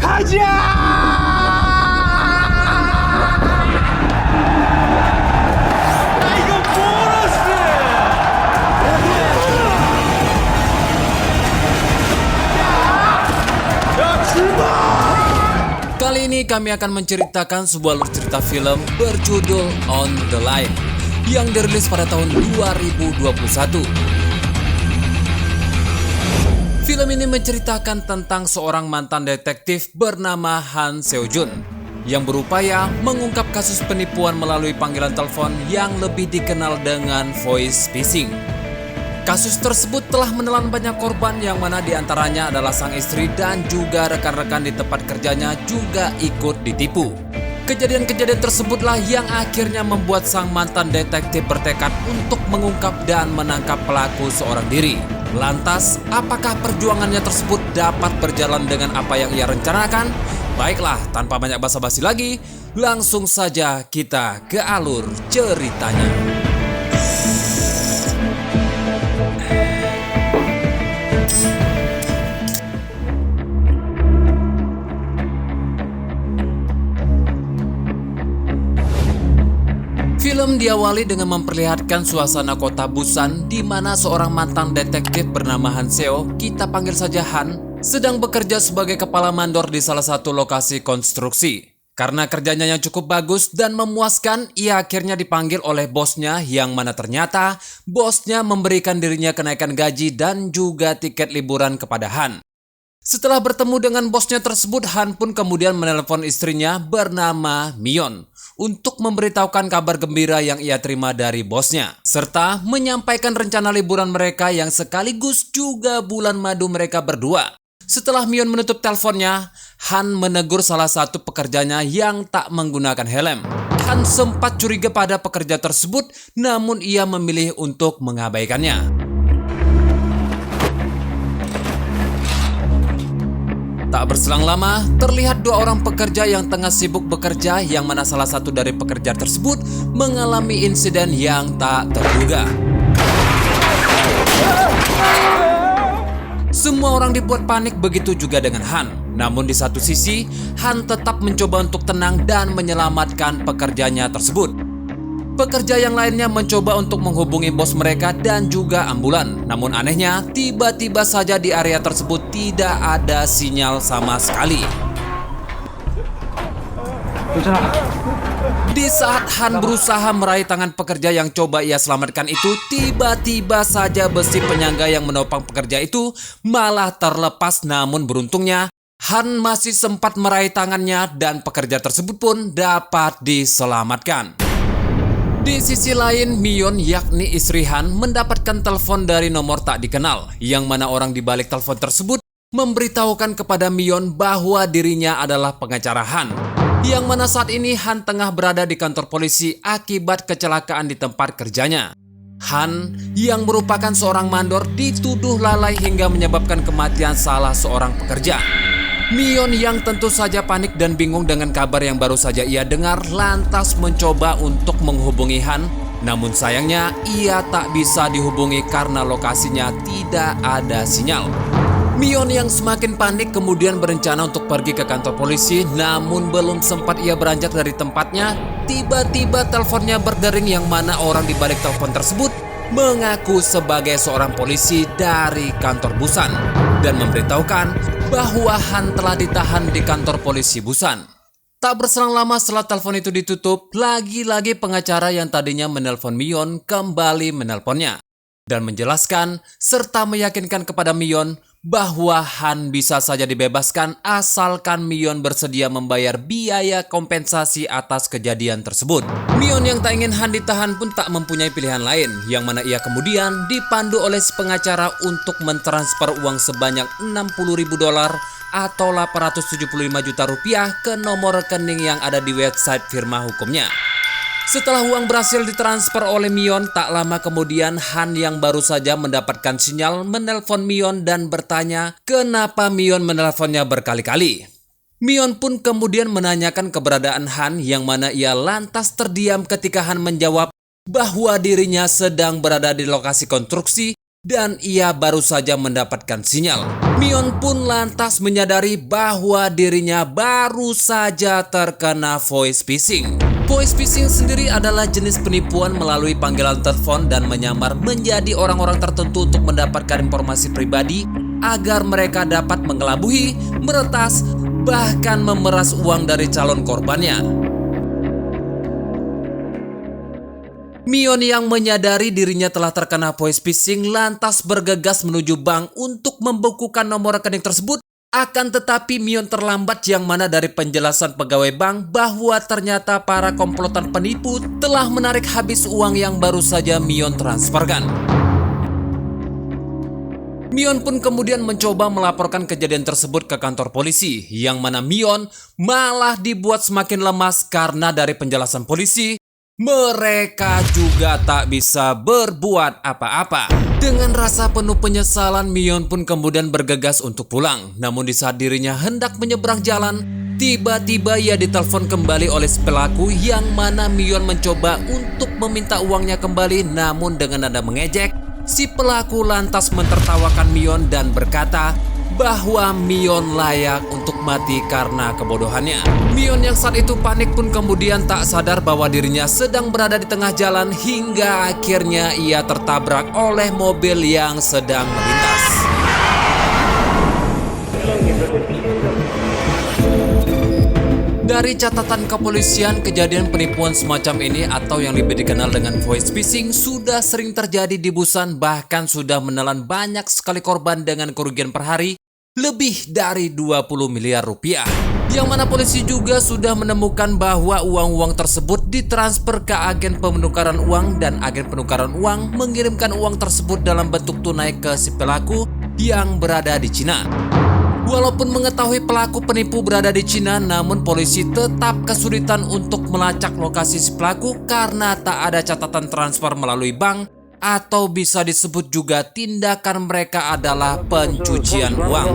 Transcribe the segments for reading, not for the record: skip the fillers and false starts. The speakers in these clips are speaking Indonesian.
saja. Kali ini kami akan menceritakan sebuah alur cerita film berjudul On the Line yang dirilis pada tahun 2021. Film ini menceritakan tentang seorang mantan detektif bernama Han Seo-jun yang berupaya mengungkap kasus penipuan melalui panggilan telepon yang lebih dikenal dengan voice phishing. Kasus tersebut telah menelan banyak korban yang mana diantaranya adalah sang istri dan juga rekan-rekan di tempat kerjanya juga ikut ditipu. Kejadian-kejadian tersebutlah yang akhirnya membuat sang mantan detektif bertekad untuk mengungkap dan menangkap pelaku seorang diri. Lantas, apakah perjuangannya tersebut dapat berjalan dengan apa yang ia rencanakan? Baiklah, tanpa banyak basa-basi lagi, langsung saja kita ke alur ceritanya. Film diawali dengan memperlihatkan suasana kota Busan di mana seorang mantan detektif bernama Han Seo, kita panggil saja Han, sedang bekerja sebagai kepala mandor di salah satu lokasi konstruksi. Karena kerjanya yang cukup bagus dan memuaskan, ia akhirnya dipanggil oleh bosnya yang mana ternyata bosnya memberikan dirinya kenaikan gaji dan juga tiket liburan kepada Han. Setelah bertemu dengan bosnya tersebut, Han pun kemudian menelpon istrinya bernama Mion untuk memberitahukan kabar gembira yang ia terima dari bosnya, serta menyampaikan rencana liburan mereka yang sekaligus juga bulan madu mereka berdua. Setelah Mion menutup teleponnya, Han menegur salah satu pekerjanya yang tak menggunakan helm. Han sempat curiga pada pekerja tersebut, namun ia memilih untuk mengabaikannya. Tak berselang lama, terlihat dua orang pekerja yang tengah sibuk bekerja yang mana salah satu dari pekerja tersebut mengalami insiden yang tak terduga. Semua orang dibuat panik, begitu juga dengan Han. Namun di satu sisi, Han tetap mencoba untuk tenang dan menyelamatkan pekerjanya tersebut. Pekerja yang lainnya mencoba untuk menghubungi bos mereka dan juga ambulan. Namun anehnya, tiba-tiba saja di area tersebut tidak ada sinyal sama sekali. Di saat Han berusaha meraih tangan pekerja yang coba ia selamatkan itu, tiba-tiba saja besi penyangga yang menopang pekerja itu malah terlepas. Namun beruntungnya, Han masih sempat meraih tangannya dan pekerja tersebut pun dapat diselamatkan. Di sisi lain, Mion yakni istri Han mendapatkan telepon dari nomor tak dikenal, yang mana orang di balik telepon tersebut memberitahukan kepada Mion bahwa dirinya adalah pengacara Han, yang mana saat ini Han tengah berada di kantor polisi akibat kecelakaan di tempat kerjanya. Han yang merupakan seorang mandor dituduh lalai hingga menyebabkan kematian salah seorang pekerja. Mion yang tentu saja panik dan bingung dengan kabar yang baru saja ia dengar, lantas mencoba untuk menghubungi Han. Namun sayangnya ia tak bisa dihubungi karena lokasinya tidak ada sinyal. Mion yang semakin panik kemudian berencana untuk pergi ke kantor polisi, namun belum sempat ia beranjak dari tempatnya, tiba-tiba teleponnya berdering yang mana orang di balik telepon tersebut mengaku sebagai seorang polisi dari kantor Busan dan memberitahukan bahwa Han telah ditahan di kantor polisi Busan. Tak berselang lama setelah telepon itu ditutup, lagi-lagi pengacara yang tadinya menelpon Mion kembali menelponnya dan menjelaskan serta meyakinkan kepada Mion bahwa Han bisa saja dibebaskan asalkan Mion bersedia membayar biaya kompensasi atas kejadian tersebut. Mion yang tak ingin Han ditahan pun tak mempunyai pilihan lain, yang mana ia kemudian dipandu oleh si pengacara untuk mentransfer uang sebanyak $60.000 atau 875 juta rupiah ke nomor rekening yang ada di website firma hukumnya. Setelah uang berhasil ditransfer oleh Mion, tak lama kemudian Han yang baru saja mendapatkan sinyal menelpon Mion dan bertanya kenapa Mion menelponnya berkali-kali. Mion pun kemudian menanyakan keberadaan Han yang mana ia lantas terdiam ketika Han menjawab bahwa dirinya sedang berada di lokasi konstruksi dan ia baru saja mendapatkan sinyal. Mion pun lantas menyadari bahwa dirinya baru saja terkena voice phishing. Voice phishing sendiri adalah jenis penipuan melalui panggilan telepon dan menyamar menjadi orang-orang tertentu untuk mendapatkan informasi pribadi agar mereka dapat mengelabui, meretas, bahkan memeras uang dari calon korbannya. Mion yang menyadari dirinya telah terkena voice phishing lantas bergegas menuju bank untuk membukukan nomor rekening tersebut. Akan tetapi Mion terlambat, yang mana dari penjelasan pegawai bank bahwa ternyata para komplotan penipu telah menarik habis uang yang baru saja Mion transferkan. Mion pun kemudian mencoba melaporkan kejadian tersebut ke kantor polisi, yang mana Mion malah dibuat semakin lemas karena dari penjelasan polisi mereka juga tak bisa berbuat apa-apa. Dengan rasa penuh penyesalan, Mion pun kemudian bergegas untuk pulang. Namun di saat dirinya hendak menyeberang jalan, tiba-tiba ia ditelepon kembali oleh si pelaku, yang mana Mion mencoba untuk meminta uangnya kembali. Namun dengan nada mengejek, si pelaku lantas mentertawakan Mion dan berkata bahwa Mion layak untuk mati karena kebodohannya. Mion yang saat itu panik pun kemudian tak sadar bahwa dirinya sedang berada di tengah jalan hingga akhirnya ia tertabrak oleh mobil yang sedang melintas. Dari catatan kepolisian, kejadian penipuan semacam ini atau yang lebih dikenal dengan voice phishing sudah sering terjadi di Busan, bahkan sudah menelan banyak sekali korban dengan kerugian per hari lebih dari 20 miliar rupiah. Yang mana polisi juga sudah menemukan bahwa uang-uang tersebut ditransfer ke agen penukaran uang, dan agen penukaran uang mengirimkan uang tersebut dalam bentuk tunai ke si pelaku yang berada di Cina. Walaupun mengetahui pelaku penipu berada di Cina, namun polisi tetap kesulitan untuk melacak lokasi si pelaku karena tak ada catatan transfer melalui bank, atau bisa disebut juga tindakan mereka adalah pencucian uang.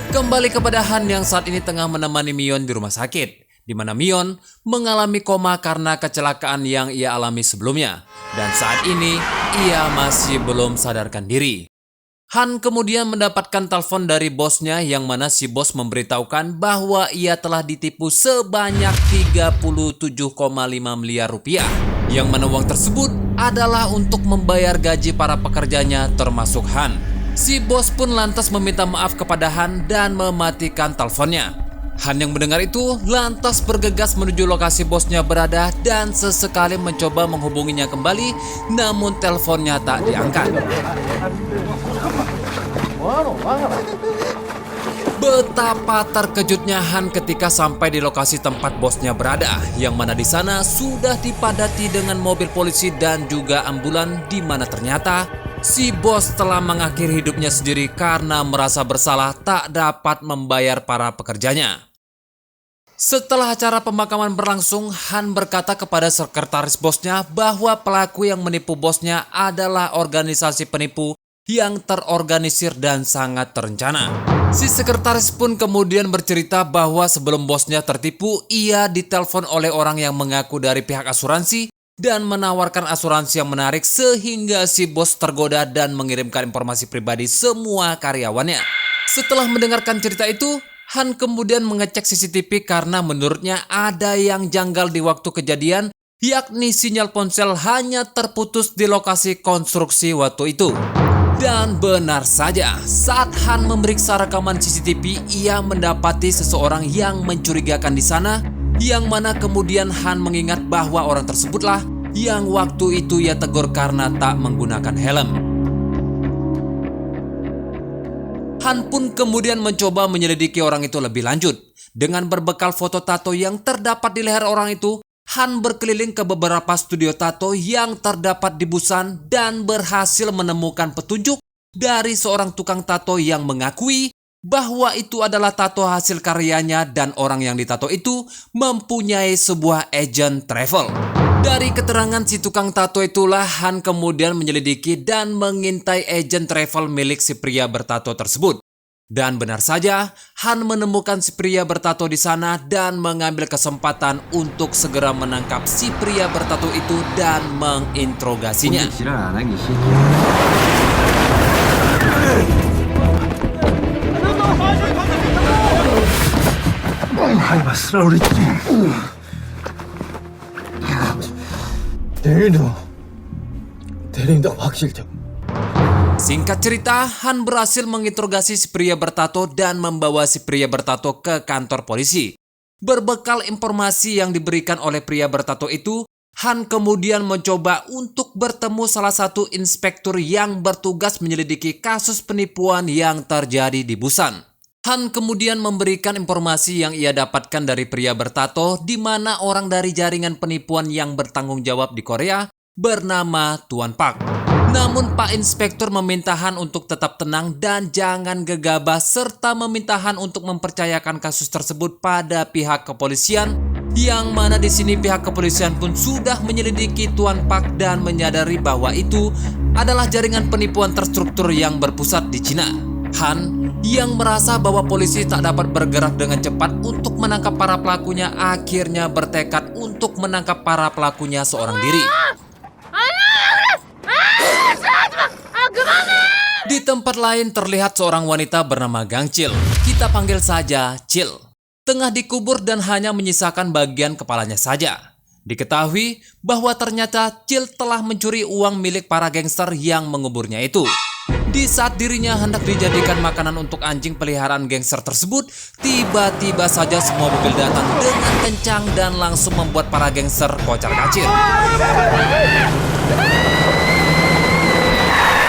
Kembali kepada Han yang saat ini tengah menemani Mion di rumah sakit, di mana Mion mengalami koma karena kecelakaan yang ia alami sebelumnya, dan saat ini ia masih belum sadarkan diri. Han kemudian mendapatkan telepon dari bosnya, yang mana si bos memberitahukan bahwa ia telah ditipu sebanyak 37,5 miliar rupiah, yang mana uang tersebut adalah untuk membayar gaji para pekerjanya termasuk Han. Si bos pun lantas meminta maaf kepada Han dan mematikan teleponnya. Han yang mendengar itu lantas bergegas menuju lokasi bosnya berada dan sesekali mencoba menghubunginya kembali, namun teleponnya tak diangkat. Betapa terkejutnya Han ketika sampai di lokasi tempat bosnya berada, yang mana di sana sudah dipadati dengan mobil polisi dan juga ambulan, di mana ternyata si bos telah mengakhiri hidupnya sendiri karena merasa bersalah tak dapat membayar para pekerjanya. Setelah acara pemakaman berlangsung, Han berkata kepada sekretaris bosnya bahwa pelaku yang menipu bosnya adalah organisasi penipu yang terorganisir dan sangat terencana. Si sekretaris pun kemudian bercerita bahwa sebelum bosnya tertipu, ia ditelepon oleh orang yang mengaku dari pihak asuransi dan menawarkan asuransi yang menarik, sehingga si bos tergoda dan mengirimkan informasi pribadi semua karyawannya. Setelah mendengarkan cerita itu, Han kemudian mengecek CCTV karena menurutnya ada yang janggal di waktu kejadian, yakni sinyal ponsel hanya terputus di lokasi konstruksi waktu itu. Dan benar saja, saat Han memeriksa rekaman CCTV, ia mendapati seseorang yang mencurigakan di sana, yang mana kemudian Han mengingat bahwa orang tersebutlah yang waktu itu ia tegur karena tak menggunakan helm. Han pun kemudian mencoba menyelidiki orang itu lebih lanjut. Dengan berbekal foto tato yang terdapat di leher orang itu, Han berkeliling ke beberapa studio tato yang terdapat di Busan dan berhasil menemukan petunjuk dari seorang tukang tato yang mengakui bahwa itu adalah tato hasil karyanya dan orang yang ditato itu mempunyai sebuah agen travel. Dari keterangan si tukang tato itulah Han kemudian menyelidiki dan mengintai agen travel milik si pria bertato tersebut. Dan benar saja, Han menemukan si pria bertato di sana dan mengambil kesempatan untuk segera menangkap si pria bertato itu dan menginterogasinya. Singkat cerita, Han berhasil menginterogasi si pria bertato dan membawa si pria bertato ke kantor polisi. Berbekal informasi yang diberikan oleh pria bertato itu, Han kemudian mencoba untuk bertemu salah satu inspektur yang bertugas menyelidiki kasus penipuan yang terjadi di Busan. Han kemudian memberikan informasi yang ia dapatkan dari pria bertato di mana orang dari jaringan penipuan yang bertanggung jawab di Korea bernama Tuan Park. Namun Pak Inspektur meminta Han untuk tetap tenang dan jangan gegabah serta meminta Han untuk mempercayakan kasus tersebut pada pihak kepolisian, yang mana di sini pihak kepolisian pun sudah menyelidiki Tuan Park dan menyadari bahwa itu adalah jaringan penipuan terstruktur yang berpusat di Cina. Han yang merasa bahwa polisi tak dapat bergerak dengan cepat untuk menangkap para pelakunya akhirnya bertekad untuk menangkap para pelakunya seorang diri. Di tempat lain terlihat seorang wanita bernama Gang Chil. Kita panggil saja Chil. Tengah dikubur dan hanya menyisakan bagian kepalanya saja. Diketahui bahwa ternyata Chil telah mencuri uang milik para gangster yang menguburnya itu. Di saat dirinya hendak dijadikan makanan untuk anjing peliharaan gangster tersebut, tiba-tiba saja semua mobil datang dengan kencang dan langsung membuat para gangster kocar-kacir.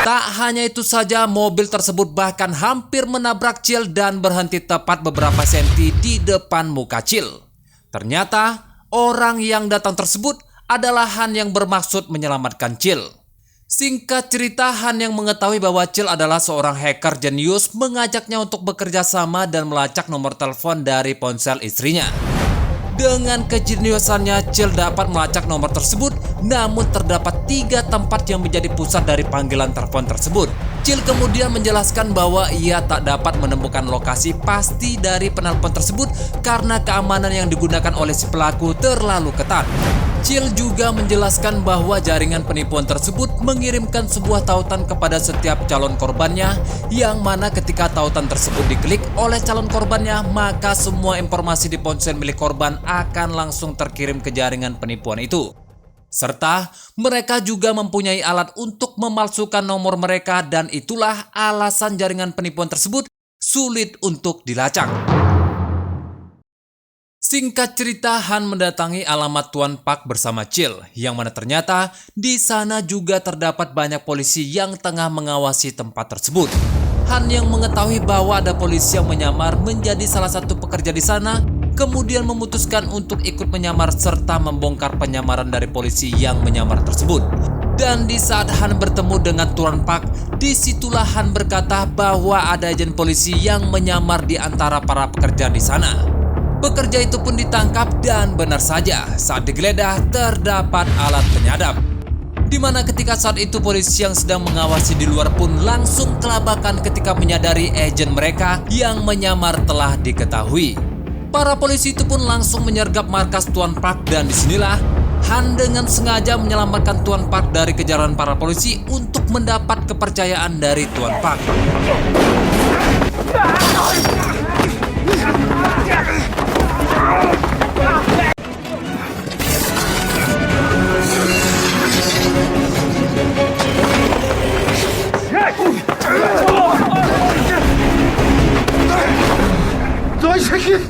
Tak hanya itu saja, mobil tersebut bahkan hampir menabrak Chil dan berhenti tepat beberapa senti di depan muka Chil. Ternyata, orang yang datang tersebut adalah Han yang bermaksud menyelamatkan Chil. Singkat cerita, Han yang mengetahui bahwa Chil adalah seorang hacker jenius mengajaknya untuk bekerja sama dan melacak nomor telepon dari ponsel istrinya. Dengan kejeniusannya, Chil dapat melacak nomor tersebut, namun terdapat 3 tempat yang menjadi pusat dari panggilan telepon tersebut. Chil kemudian menjelaskan bahwa ia tak dapat menemukan lokasi pasti dari penelpon tersebut karena keamanan yang digunakan oleh si pelaku terlalu ketat. Chil juga menjelaskan bahwa jaringan penipuan tersebut mengirimkan sebuah tautan kepada setiap calon korbannya, yang mana ketika tautan tersebut diklik oleh calon korbannya, maka semua informasi di ponsel milik korban akan langsung terkirim ke jaringan penipuan itu. Serta mereka juga mempunyai alat untuk memalsukan nomor mereka, dan itulah alasan jaringan penipuan tersebut sulit untuk dilacak. Singkat cerita, Han mendatangi alamat Tuan Park bersama Chil, yang mana ternyata di sana juga terdapat banyak polisi yang tengah mengawasi tempat tersebut. Han yang mengetahui bahwa ada polisi yang menyamar menjadi salah satu pekerja di sana, kemudian memutuskan untuk ikut menyamar serta membongkar penyamaran dari polisi yang menyamar tersebut. Dan di saat Han bertemu dengan Tuan Park, disitulah Han berkata bahwa ada agen polisi yang menyamar di antara para pekerja di sana. Pekerja itu pun ditangkap dan benar saja saat digeledah terdapat alat penyadap. Di mana ketika saat itu polisi yang sedang mengawasi di luar pun langsung kelabakan ketika menyadari agen mereka yang menyamar telah diketahui. Para polisi itu pun langsung menyergap markas Tuan Park dan disinilah Han dengan sengaja menyelamatkan Tuan Park dari kejaran para polisi untuk mendapat kepercayaan dari Tuan Park.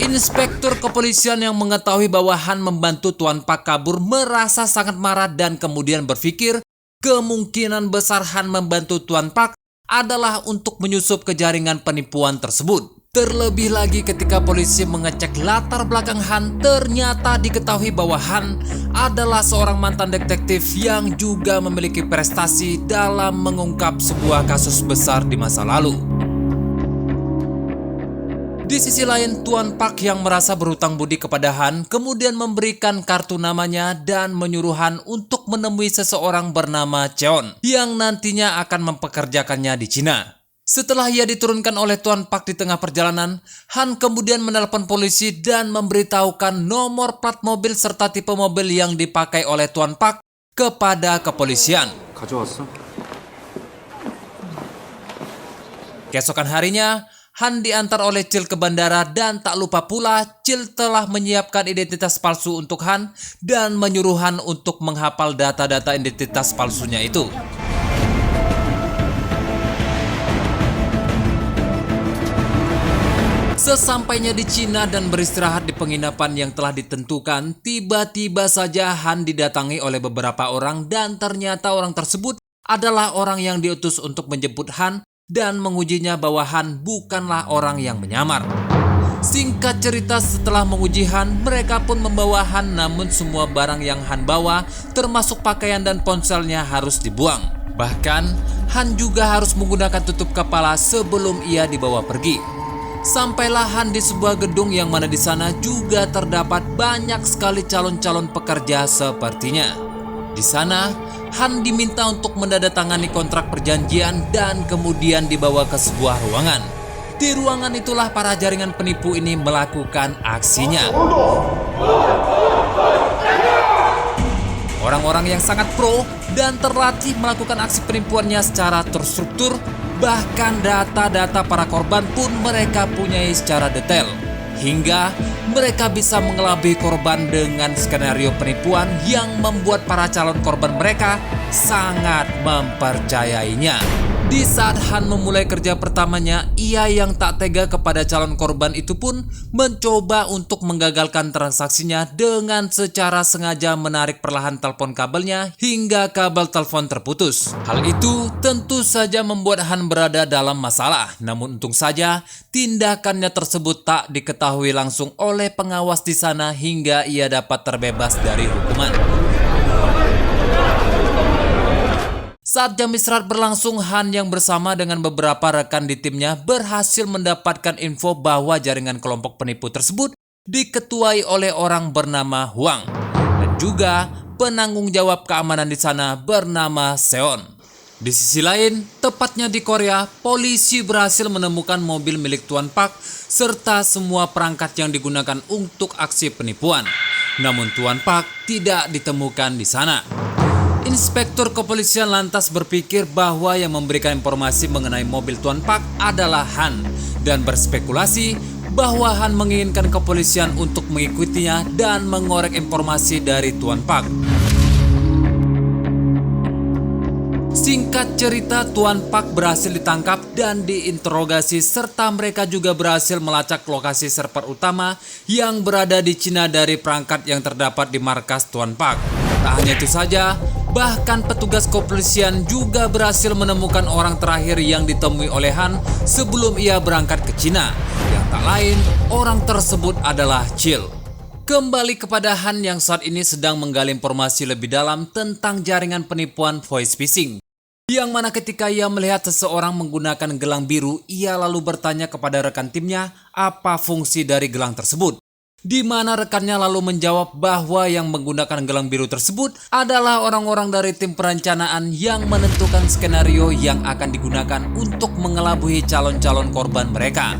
Inspektur kepolisian yang mengetahui bahwa Han membantu Tuan Park kabur merasa sangat marah dan kemudian berpikir kemungkinan besar Han membantu Tuan Park adalah untuk menyusup ke jaringan penipuan tersebut. Terlebih lagi ketika polisi mengecek latar belakang Han, ternyata diketahui bahwa Han adalah seorang mantan detektif yang juga memiliki prestasi dalam mengungkap sebuah kasus besar di masa lalu. Di sisi lain, Tuan Park yang merasa berhutang budi kepada Han kemudian memberikan kartu namanya dan menyuruh Han untuk menemui seseorang bernama Cheon yang nantinya akan mempekerjakannya di Cina. Setelah ia diturunkan oleh Tuan Pak di tengah perjalanan, Han kemudian menelpon polisi dan memberitahukan nomor plat mobil serta tipe mobil yang dipakai oleh Tuan Pak kepada kepolisian. 가져왔어? Keesokan harinya, Han diantar oleh Cil ke bandara dan tak lupa pula Cil telah menyiapkan identitas palsu untuk Han dan menyuruh Han untuk menghafal data-data identitas palsunya itu. Sesampainya di Cina dan beristirahat di penginapan yang telah ditentukan, tiba-tiba saja Han didatangi oleh beberapa orang dan ternyata orang tersebut adalah orang yang diutus untuk menjemput Han dan mengujinya bahwa Han bukanlah orang yang menyamar. Singkat cerita, setelah menguji Han, mereka pun membawa Han, namun semua barang yang Han bawa, termasuk pakaian dan ponselnya, harus dibuang. Bahkan, Han juga harus menggunakan tutup kepala sebelum ia dibawa pergi. Sampailah Han di sebuah gedung yang mana di sana juga terdapat banyak sekali calon-calon pekerja sepertinya. Di sana, Han diminta untuk menandatangani kontrak perjanjian dan kemudian dibawa ke sebuah ruangan. Di ruangan itulah para jaringan penipu ini melakukan aksinya. Orang-orang yang sangat pro dan terlatih melakukan aksi penipuannya secara terstruktur. Bahkan data-data para korban pun mereka punyai secara detail. Hingga mereka bisa mengelabui korban dengan skenario penipuan yang membuat para calon korban mereka sangat mempercayainya. Di saat Han memulai kerja pertamanya, ia yang tak tega kepada calon korban itu pun mencoba untuk menggagalkan transaksinya dengan secara sengaja menarik perlahan telepon kabelnya hingga kabel telepon terputus. Hal itu tentu saja membuat Han berada dalam masalah. Namun untung saja tindakannya tersebut tak diketahui langsung oleh pengawas di sana hingga ia dapat terbebas dari hukuman. Saat jam istirahat berlangsung, Han yang bersama dengan beberapa rekan di timnya berhasil mendapatkan info bahwa jaringan kelompok penipu tersebut diketuai oleh orang bernama Huang dan juga penanggung jawab keamanan di sana bernama Seon. Di sisi lain, tepatnya di Korea, polisi berhasil menemukan mobil milik Tuan Pak serta semua perangkat yang digunakan untuk aksi penipuan. Namun Tuan Pak tidak ditemukan di sana. Inspektur kepolisian lantas berpikir bahwa yang memberikan informasi mengenai mobil Tuan Pak adalah Han dan berspekulasi bahwa Han menginginkan kepolisian untuk mengikutinya dan mengorek informasi dari Tuan Pak. Singkat cerita, Tuan Pak berhasil ditangkap dan diinterogasi serta mereka juga berhasil melacak lokasi server utama yang berada di Cina dari perangkat yang terdapat di markas Tuan Pak. Tak hanya itu saja, bahkan petugas kepolisian juga berhasil menemukan orang terakhir yang ditemui oleh Han sebelum ia berangkat ke Cina. Yang tak lain, orang tersebut adalah Cil. Kembali kepada Han yang saat ini sedang menggali informasi lebih dalam tentang jaringan penipuan voice phishing. Yang mana ketika ia melihat seseorang menggunakan gelang biru, ia lalu bertanya kepada rekan timnya apa fungsi dari gelang tersebut. Di mana rekannya lalu menjawab bahwa yang menggunakan gelang biru tersebut adalah orang-orang dari tim perencanaan yang menentukan skenario yang akan digunakan untuk mengelabui calon-calon korban mereka.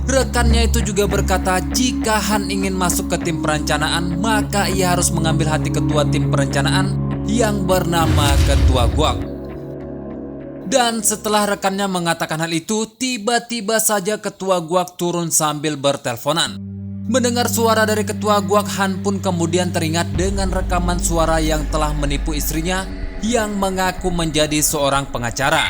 Rekannya itu juga berkata jika Han ingin masuk ke tim perencanaan, maka ia harus mengambil hati ketua tim perencanaan yang bernama Ketua Guak. Dan setelah rekannya mengatakan hal itu, tiba-tiba saja Ketua Guak turun sambil berteleponan. Mendengar suara dari Ketua Guak, Han pun kemudian teringat dengan rekaman suara yang telah menipu istrinya yang mengaku menjadi seorang pengacara.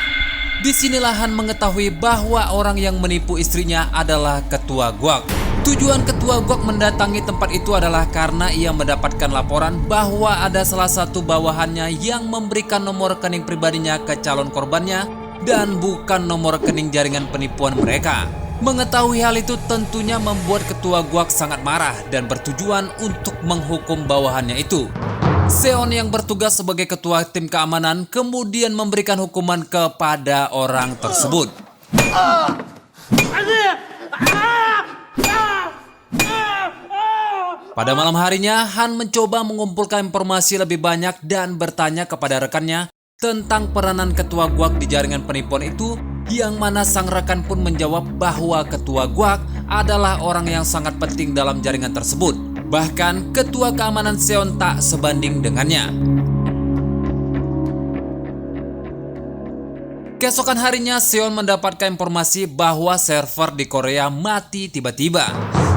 Disinilah Han mengetahui bahwa orang yang menipu istrinya adalah Ketua Guak. Tujuan Ketua Guak mendatangi tempat itu adalah karena ia mendapatkan laporan bahwa ada salah satu bawahannya yang memberikan nomor rekening pribadinya ke calon korbannya dan bukan nomor rekening jaringan penipuan mereka. Mengetahui hal itu tentunya membuat Ketua Guak sangat marah dan bertujuan untuk menghukum bawahannya itu. Seon yang bertugas sebagai ketua tim keamanan kemudian memberikan hukuman kepada orang tersebut. Pada malam harinya, Han mencoba mengumpulkan informasi lebih banyak dan bertanya kepada rekannya tentang peranan Ketua Guak di jaringan penipuan itu yang mana sang rekan pun menjawab bahwa ketua guak adalah orang yang sangat penting dalam jaringan tersebut. Bahkan ketua keamanan Seon tak sebanding dengannya. Keesokan harinya, Seon mendapatkan informasi bahwa server di Korea mati tiba-tiba.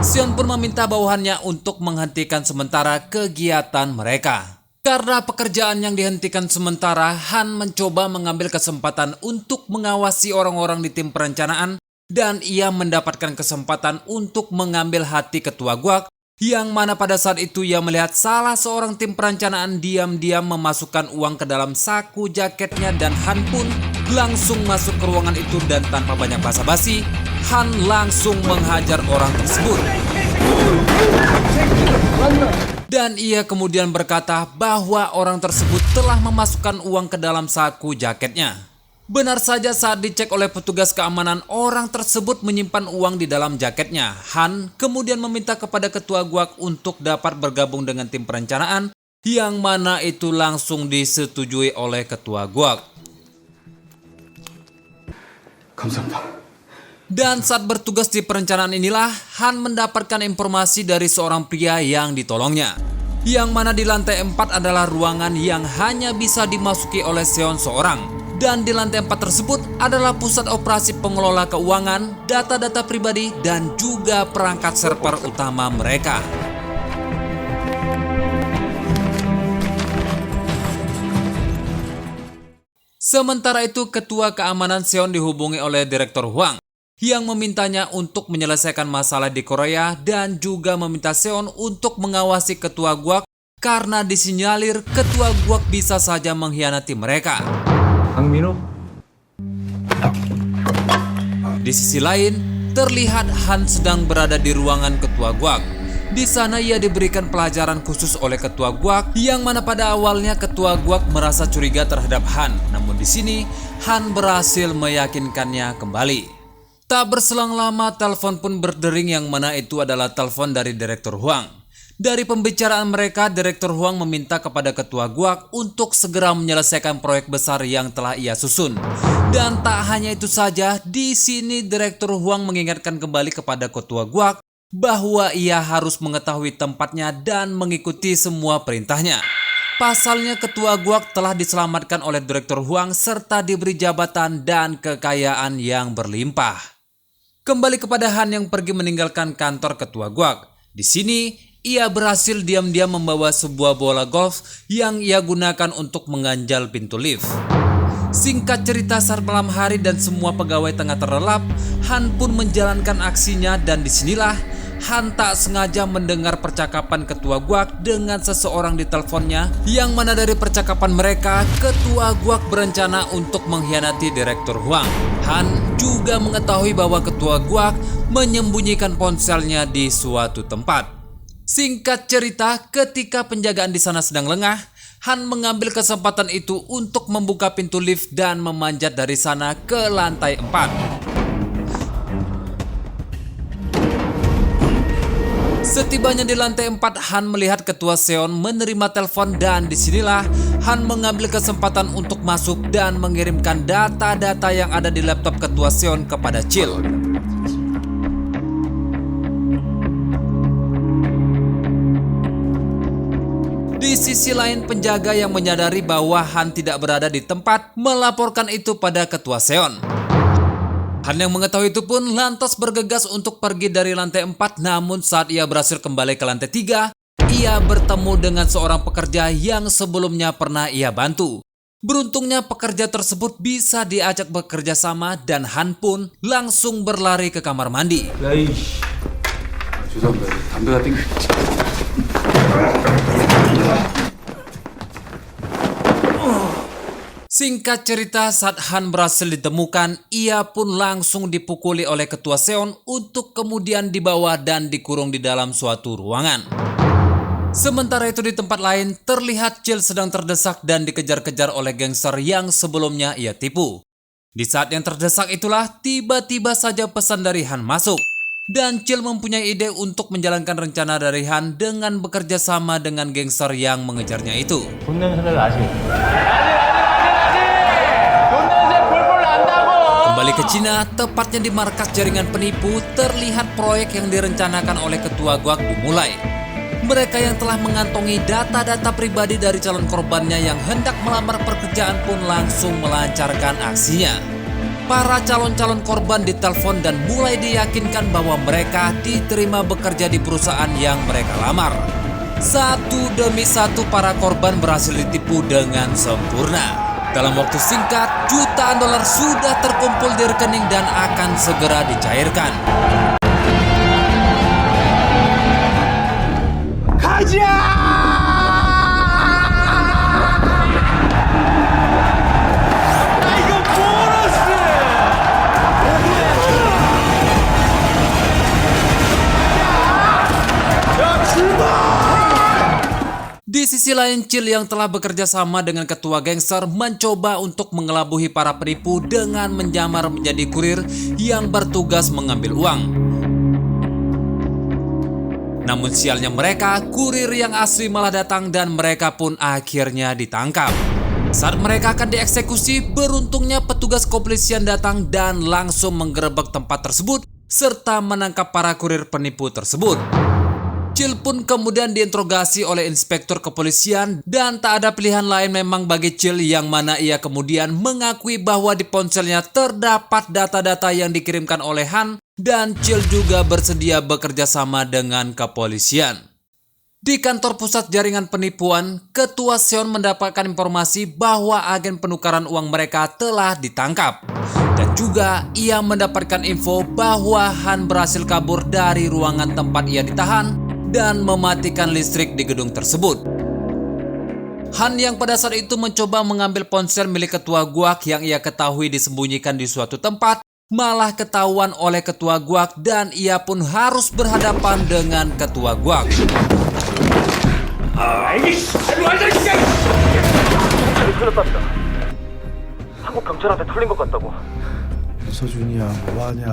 Seon pun meminta bawahannya untuk menghentikan sementara kegiatan mereka. Karena pekerjaan yang dihentikan sementara, Han mencoba mengambil kesempatan untuk mengawasi orang-orang di tim perencanaan dan ia mendapatkan kesempatan untuk mengambil hati ketua guak yang mana pada saat itu ia melihat salah seorang tim perencanaan diam-diam memasukkan uang ke dalam saku jaketnya dan Han pun langsung masuk ke ruangan itu dan tanpa banyak basa-basi, Han langsung menghajar orang tersebut. Dan ia kemudian berkata bahwa orang tersebut telah memasukkan uang ke dalam saku jaketnya. Benar saja saat dicek oleh petugas keamanan, orang tersebut menyimpan uang di dalam jaketnya. Han kemudian meminta kepada ketua guak untuk dapat bergabung dengan tim perencanaan, yang mana itu langsung disetujui oleh ketua guak. Dan saat bertugas di perencanaan inilah, Han mendapatkan informasi dari seorang pria yang ditolongnya. Yang mana di lantai 4 adalah ruangan yang hanya bisa dimasuki oleh Seon seorang. Dan di lantai 4 tersebut adalah pusat operasi pengelola keuangan, data-data pribadi, dan juga perangkat server utama mereka. Sementara itu, ketua keamanan Seon dihubungi oleh Direktur Hwang yang memintanya untuk menyelesaikan masalah di Korea dan juga meminta Seon untuk mengawasi ketua guak karena disinyalir ketua guak bisa saja mengkhianati mereka. Di sisi lain, terlihat Han sedang berada di ruangan ketua guak. Di sana ia diberikan pelajaran khusus oleh ketua guak yang mana pada awalnya ketua guak merasa curiga terhadap Han. Namun di sini Han berhasil meyakinkannya kembali. Tak berselang lama telepon pun berdering yang mana itu adalah telepon dari Direktur Hwang. Dari pembicaraan mereka, Direktur Hwang meminta kepada ketua guak untuk segera menyelesaikan proyek besar yang telah ia susun. Dan tak hanya itu saja, di sini Direktur Hwang mengingatkan kembali kepada ketua guak bahwa ia harus mengetahui tempatnya dan mengikuti semua perintahnya. Pasalnya ketua guak telah diselamatkan oleh Direktur Hwang serta diberi jabatan dan kekayaan yang berlimpah. Kembali kepada Han yang pergi meninggalkan kantor ketua guak. Di sini ia berhasil diam-diam membawa sebuah bola golf yang ia gunakan untuk mengganjal pintu lift. Singkat cerita, saat malam hari dan semua pegawai tengah terlelap, Han pun menjalankan aksinya dan disinilah Han tak sengaja mendengar percakapan ketua guak dengan seseorang di teleponnya yang mana dari percakapan mereka, ketua guak berencana untuk mengkhianati Direktur Hwang. Han juga mengetahui bahwa ketua guak menyembunyikan ponselnya di suatu tempat. Singkat cerita, ketika penjagaan di sana sedang lengah, Han mengambil kesempatan itu untuk membuka pintu lift dan memanjat dari sana ke lantai 4. Setibanya di lantai 4, Han melihat ketua Seon menerima telepon dan disinilah Han mengambil kesempatan untuk masuk dan mengirimkan data-data yang ada di laptop ketua Seon kepada Chil. Di sisi lain, penjaga yang menyadari bahwa Han tidak berada di tempat melaporkan itu pada ketua Seon. Han yang mengetahui itu pun lantas bergegas untuk pergi dari lantai 4, namun saat ia berhasil kembali ke lantai 3, ia bertemu dengan seorang pekerja yang sebelumnya pernah ia bantu. Beruntungnya pekerja tersebut bisa diajak bekerja sama dan Han pun langsung berlari ke kamar mandi. Singkat cerita, saat Han berhasil ditemukan, ia pun langsung dipukuli oleh ketua Seon untuk kemudian dibawa dan dikurung di dalam suatu ruangan. Sementara itu di tempat lain, terlihat Chil sedang terdesak dan dikejar-kejar oleh gangster yang sebelumnya ia tipu. Di saat yang terdesak itulah, tiba-tiba saja pesan dari Han masuk. Dan Chil mempunyai ide untuk menjalankan rencana dari Han dengan bekerja sama dengan gangster yang mengejarnya itu. Kembali ke ke Cina, tepatnya di markas jaringan penipu, terlihat proyek yang direncanakan oleh ketua Guak dimulai. Mereka yang telah mengantongi data-data pribadi dari calon korbannya yang hendak melamar pekerjaan pun langsung melancarkan aksinya. Para calon-calon korban ditelepon dan mulai diyakinkan bahwa mereka diterima bekerja di perusahaan yang mereka lamar. Satu demi satu para korban berhasil ditipu dengan sempurna. Dalam waktu singkat, jutaan dolar sudah terkumpul di rekening dan akan segera dicairkan. Di sisi lain, Cil yang telah bekerja sama dengan ketua gangster mencoba untuk mengelabui para penipu dengan menyamar menjadi kurir yang bertugas mengambil uang. Namun sialnya mereka, kurir yang asli malah datang dan mereka pun akhirnya ditangkap. Saat mereka akan dieksekusi, beruntungnya petugas kepolisian datang dan langsung menggerebek tempat tersebut serta menangkap para kurir penipu tersebut. Cil pun kemudian diinterogasi oleh inspektur kepolisian dan tak ada pilihan lain memang bagi Cil yang mana ia kemudian mengakui bahwa di ponselnya terdapat data-data yang dikirimkan oleh Han dan Cil juga bersedia bekerja sama dengan kepolisian. Di kantor pusat jaringan penipuan, ketua Seon mendapatkan informasi bahwa agen penukaran uang mereka telah ditangkap. Dan juga ia mendapatkan info bahwa Han berhasil kabur dari ruangan tempat ia ditahan dan mematikan listrik di gedung tersebut. Han yang pada saat itu mencoba mengambil ponsel milik ketua Guak yang ia ketahui disembunyikan di suatu tempat, malah ketahuan oleh ketua Guak dan ia pun harus berhadapan dengan ketua Guak. 서준이야 뭐하냐.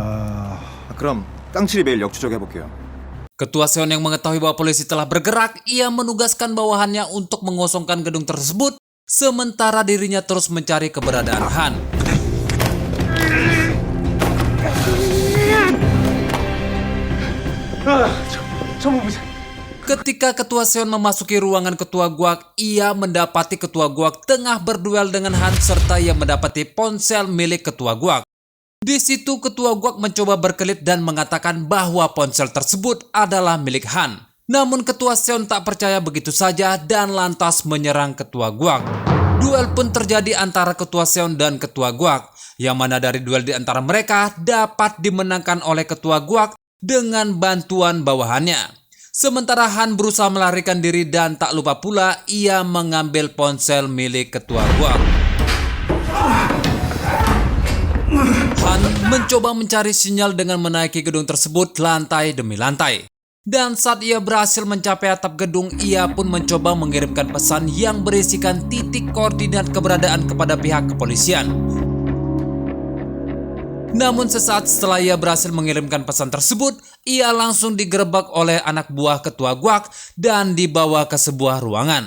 그럼 깡칠이 매일 역추적해볼게요. Ketua Seon yang mengetahui bahwa polisi telah bergerak, ia menugaskan bawahannya untuk mengosongkan gedung tersebut, sementara dirinya terus mencari keberadaan Han. Ketika ketua Seon memasuki ruangan ketua Guak, ia mendapati ketua Guak tengah berduel dengan Han serta ia mendapati ponsel milik ketua Guak. Di situ ketua Guak mencoba berkelit dan mengatakan bahwa ponsel tersebut adalah milik Han. Namun ketua Seon tak percaya begitu saja dan lantas menyerang ketua Guak. Duel pun terjadi antara ketua Seon dan ketua Guak, yang mana dari duel di antara mereka dapat dimenangkan oleh ketua Guak dengan bantuan bawahannya. Sementara Han berusaha melarikan diri dan tak lupa pula ia mengambil ponsel milik ketua Guak. Han mencoba mencari sinyal dengan menaiki gedung tersebut lantai demi lantai. Dan saat ia berhasil mencapai atap gedung, ia pun mencoba mengirimkan pesan yang berisikan titik koordinat keberadaan kepada pihak kepolisian. Namun sesaat setelah ia berhasil mengirimkan pesan tersebut, ia langsung digerebek oleh anak buah ketua Guak dan dibawa ke sebuah ruangan.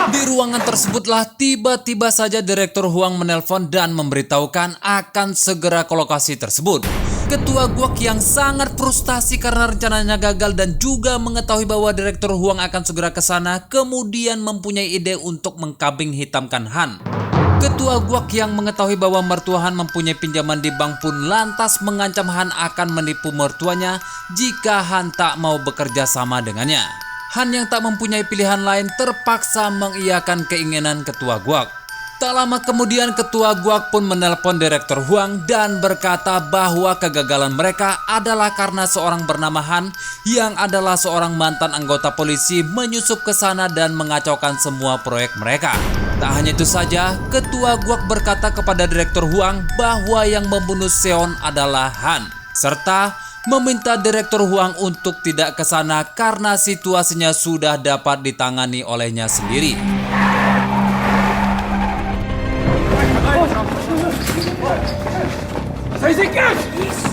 Di ruangan tersebutlah tiba-tiba saja Direktur Huang menelpon dan memberitahukan akan segera ke lokasi tersebut. Ketua Guak yang sangat frustasi karena rencananya gagal dan juga mengetahui bahwa Direktur Huang akan segera ke sana, kemudian mempunyai ide untuk mengkambing hitamkan Han. Ketua Guak yang mengetahui bahwa mertua Han mempunyai pinjaman di bank pun lantas mengancam Han akan menipu mertuanya jika Han tak mau bekerja sama dengannya. Han yang tak mempunyai pilihan lain terpaksa mengiyakan keinginan ketua Guak. Tak lama kemudian ketua Guak pun menelpon Direktur Huang dan berkata bahwa kegagalan mereka adalah karena seorang bernama Han yang adalah seorang mantan anggota polisi menyusup ke sana dan mengacaukan semua proyek mereka. Tak hanya itu saja, ketua Guak berkata kepada Direktur Huang bahwa yang membunuh Seon adalah Han, serta meminta Direktur Huang untuk tidak ke sana karena situasinya sudah dapat ditangani olehnya sendiri. 이 새끼야!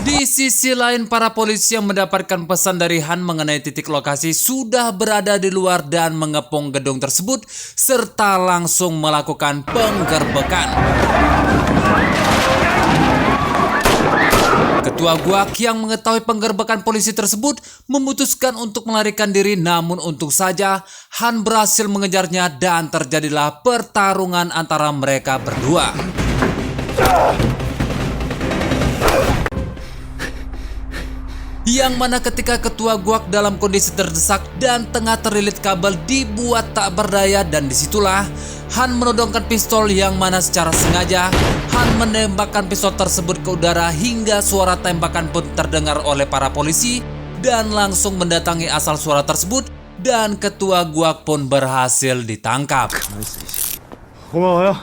Di sisi lain, para polisi yang mendapatkan pesan dari Han mengenai titik lokasi sudah berada di luar dan mengepung gedung tersebut serta langsung melakukan penggerbekan. Ketua Guak yang mengetahui penggerbekan polisi tersebut memutuskan untuk melarikan diri, namun untung saja Han berhasil mengejarnya dan terjadilah pertarungan antara mereka berdua. Yang mana ketika Ketua Guak dalam kondisi terdesak dan tengah terlilit kabel dibuat tak berdaya, dan disitulah Han menodongkan pistol yang mana secara sengaja Han menembakkan pistol tersebut ke udara hingga suara tembakan pun terdengar oleh para polisi dan langsung mendatangi asal suara tersebut, dan Ketua Guak pun berhasil ditangkap. 고마워요.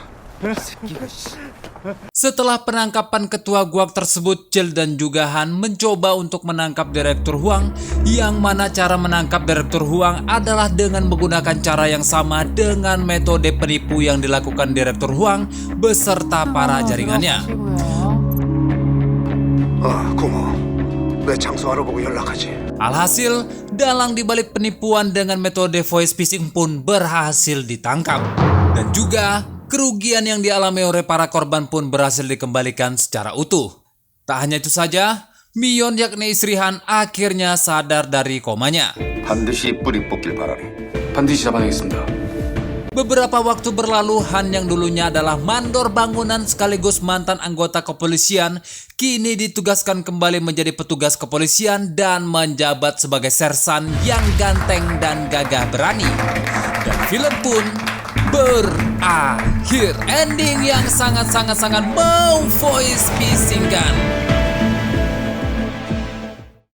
Setelah penangkapan Ketua Guak tersebut, Chil dan juga Han mencoba untuk menangkap Direktur Huang, yang mana cara menangkap Direktur Huang adalah dengan menggunakan cara yang sama dengan metode penipu yang dilakukan Direktur Huang beserta para jaringannya. 고마워. 내 장소 알아보고 연락하지. Alhasil, dalang dibalik penipuan dengan metode voice phishing pun berhasil ditangkap. Dan juga kerugian yang dialami oleh para korban pun berhasil dikembalikan secara utuh. Tak hanya itu saja, Mion yakni istri Han akhirnya sadar dari komanya. 반드시 뿌리 뽑길 바라리. 반드시 잡아내겠습니다. Beberapa waktu berlalu, Han yang dulunya adalah mandor bangunan sekaligus mantan anggota kepolisian kini ditugaskan kembali menjadi petugas kepolisian dan menjabat sebagai sersan yang ganteng dan gagah berani. Dan film pun berakhir. Ending yang sangat-sangat mau voice phishing kan.